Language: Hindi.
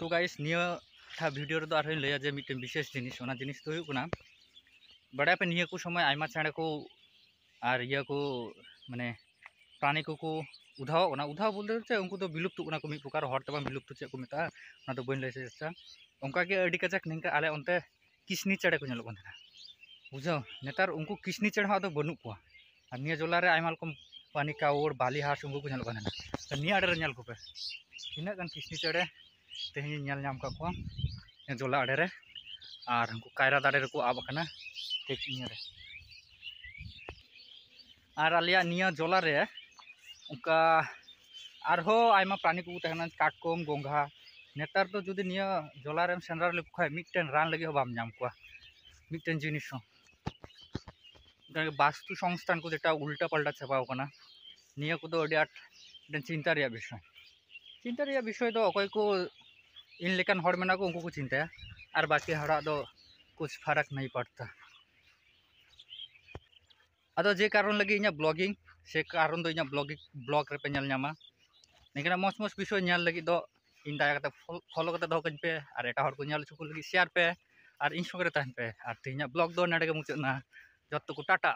तो गाइस निया था वीडियो रे आर लैया जे मिट्टन विशेष जिनिस जिनिस तो बड़ा पे निया को समय आयमा चेड़े को और इया को माने प्राणी को उधाव उधाव बोलते उनको तो विलुप्त को मिद प्रकार हर तब विलुप्त चे को मेता ना तो बन लय चेष्टा उनका के अड़ी कजाक निंका आले उनते किसनी चेड़े को नेलो बंधना बुझाओ नेतार उनको किसनी चेड़े हाँ तो बनू को और निया जोला रे आयमा रकम पानी काउर बाली हास उनको को नेलो बंधना तो निया आड़े रे नेल को पे तीना गान किसनी चेड़े तेहनी नेल नाम का को जोला आड़े रे और उनको कायरा दाड़े रे को आब कना ठीक निया रे और आलिया निया जोला रे उनका आरहो आयमा प्राणी को तहना काटकोम गोंघा नेतार तो जुदी निया जोला रे सेंद्रा ले खाय मिटन रान लगे हो बाम नाम को मिटन जिनिस वास्तु संस्थान को जेटा उल्टा पल्टा चापाव कना निया को तो अडी आट चिंता रे विषय दो अकय को इन लेकान हर मेना को उनको को चिंताया और बाकी हड़ा दो कुछ फर्क नहीं पड़ता अदो जे कारण लगी इना ब्लॉगिंग से कारण दो इना ब्लॉग रे पे नेल नामा निकना मौज मौज विषय नेल लगी दो इन दाया कते फॉलो कते दो कन पे और एटा हर को नेल चुको लगी शेयर पे और इन संगे रे तहन पे और तिना ब्लॉग दो नडे के मुचना जत्तो को टाटा।